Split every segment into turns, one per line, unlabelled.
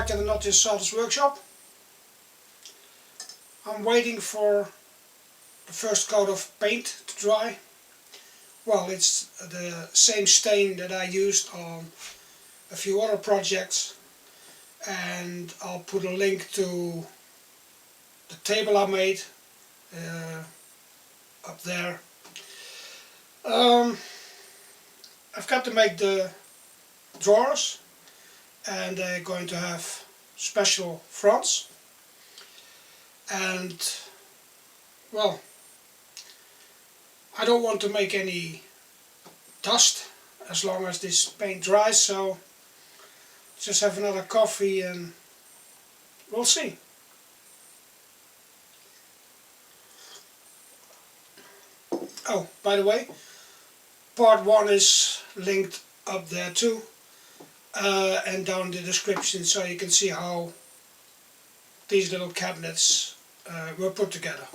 back at the Not Just Sawdust workshop. I'm waiting for the first coat of paint to dry. Well, it's the same stain that I used on a few other projects, and I'll put a link to the table I made up there. I've got to make the drawers, and they're going to have special fronts, and well, I don't want to make any dust as long as this paint dries, so just have another coffee and we'll see. Oh, by the way, part 1 is linked up there too, and down in the description, so you can see how these little cabinets were put together.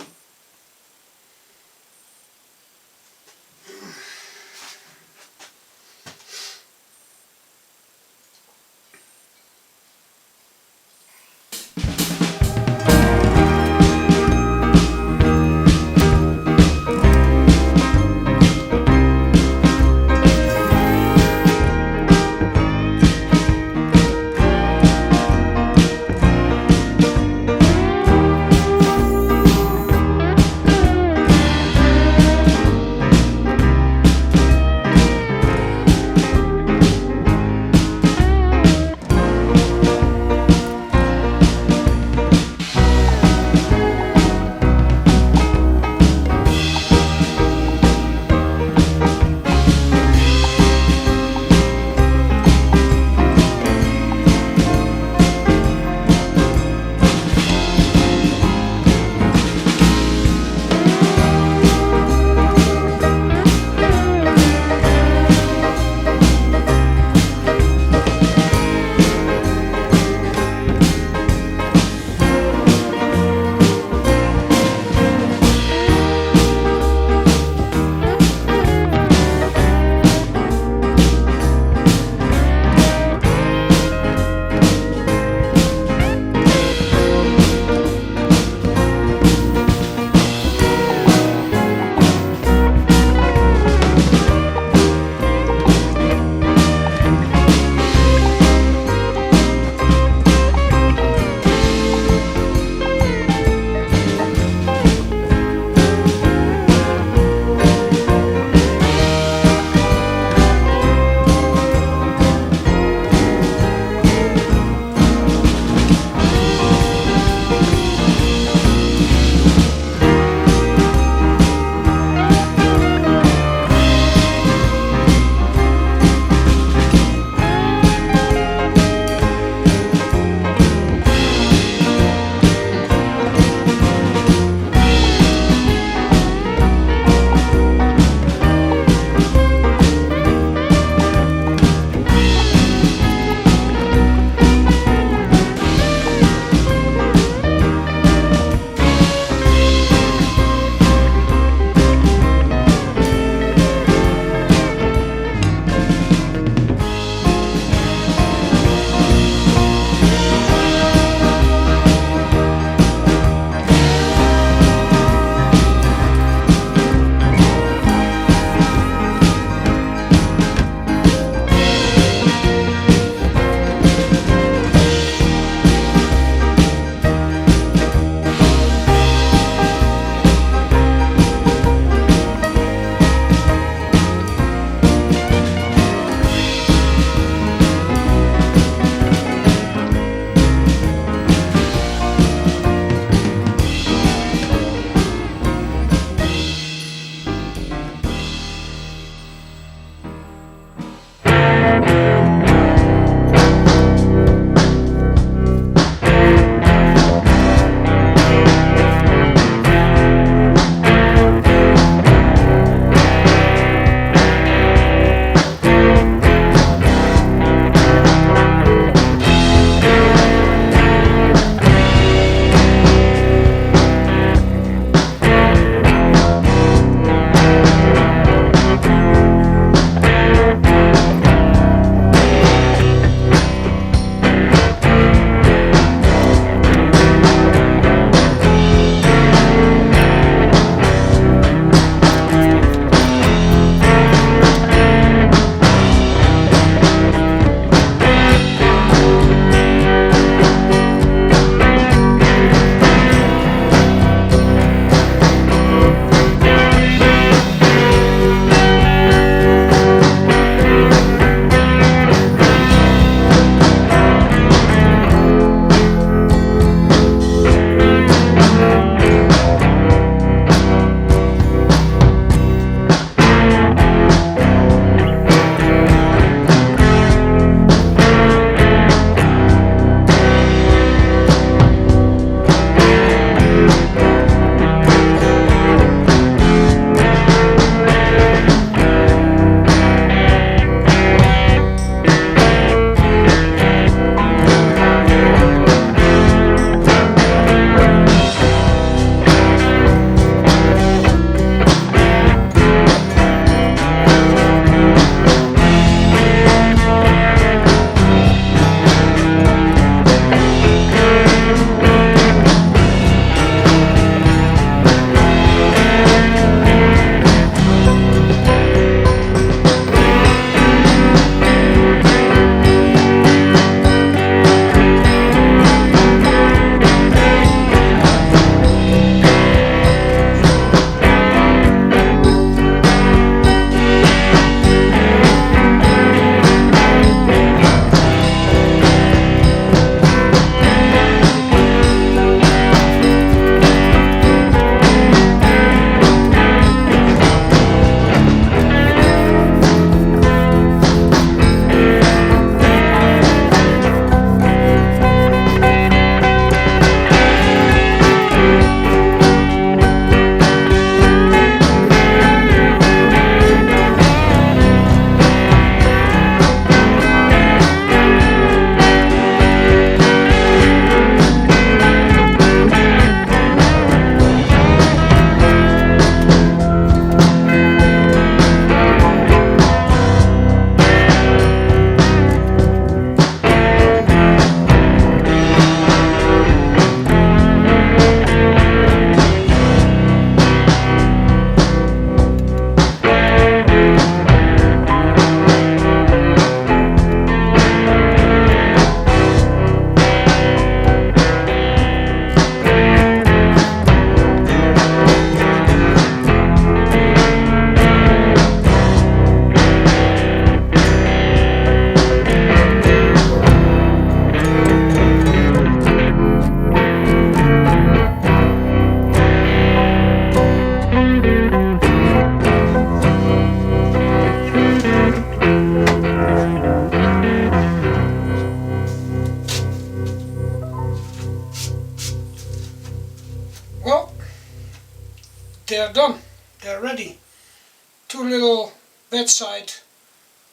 bedside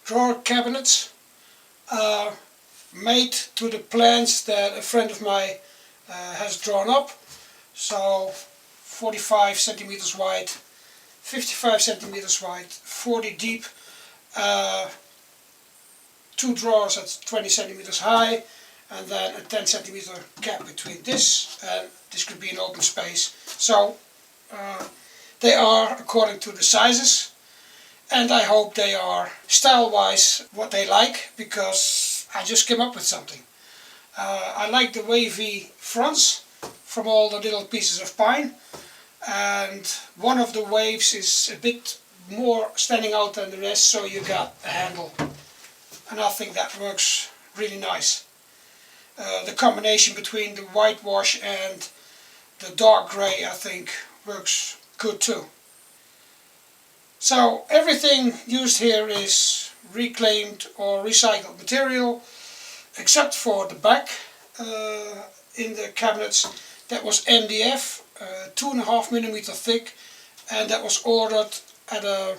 drawer cabinets made to the plans that a friend of mine has drawn up. So 45 centimeters wide, 55 centimeters wide, 40 deep, 2 drawers at 20 centimeters high, and then a 10 centimeter gap between this, and this could be an open space. So they are according to the sizes, and I hope they are style-wise what they like, because I just came up with something. I like the wavy fronts from all the little pieces of pine, and one of the waves is a bit more standing out than the rest, so you got a handle, and I think that works really nice. The combination between the whitewash and the dark grey, I think, works good too. So everything used here is reclaimed or recycled material, except for the back in the cabinets. That was MDF, 2.5mm thick, and that was ordered at a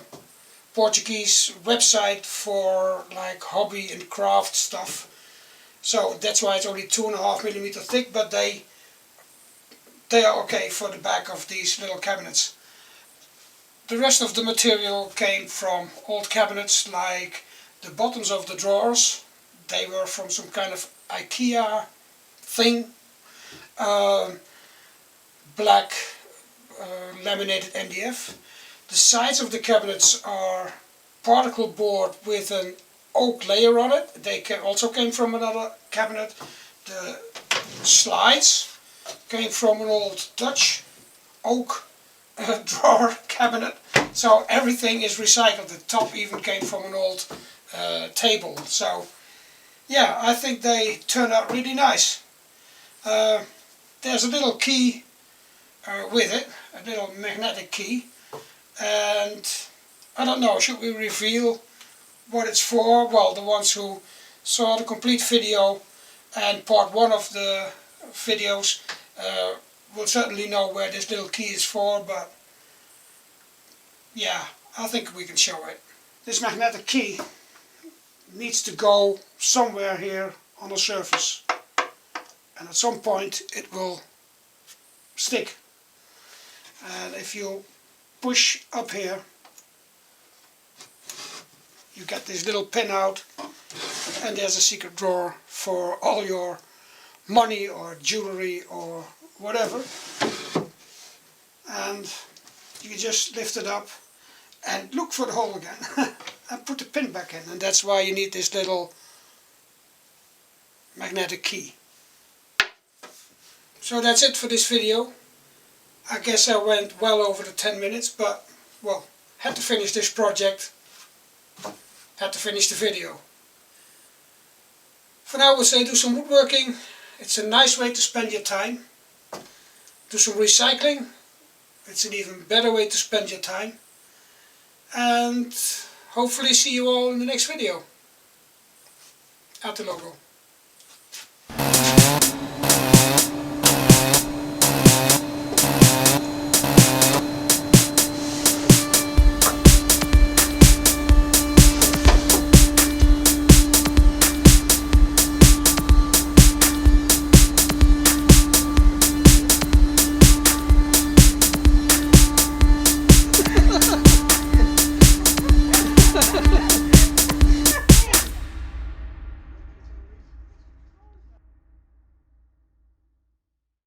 Portuguese website for like hobby and craft stuff. So that's why it's only 2.5mm thick, but they are okay for the back of these little cabinets. The rest of the material came from old cabinets, like the bottoms of the drawers. They were from some kind of IKEA thing. Black laminated MDF. The sides of the cabinets are particle board with an oak layer on it. They also came from another cabinet. The slides came from an old Dutch oak drawer cabinet. So everything is recycled. The top even came from an old table. So yeah, I think they turned out really nice. There's a little key with it, a little magnetic key, and I don't know, should we reveal what it's for? Well, the ones who saw the complete video and part 1 of the videos will certainly know where this little key is for, but yeah, I think we can show it. This magnetic key needs to go somewhere here on the surface, and at some point it will stick. And if you push up here, you get this little pin out, and there's a secret drawer for all your money or jewelry or whatever. And you just lift it up and look for the hole again and put the pin back in, and that's why you need this little magnetic key. So that's it for this video. I guess I went well over the 10 minutes, but well, had to finish this project, had to finish the video. For now I would say do some woodworking. It's a nice way to spend your time. Do some recycling. It's an even better way to spend your time. And hopefully see you all in the next video. Out the logo.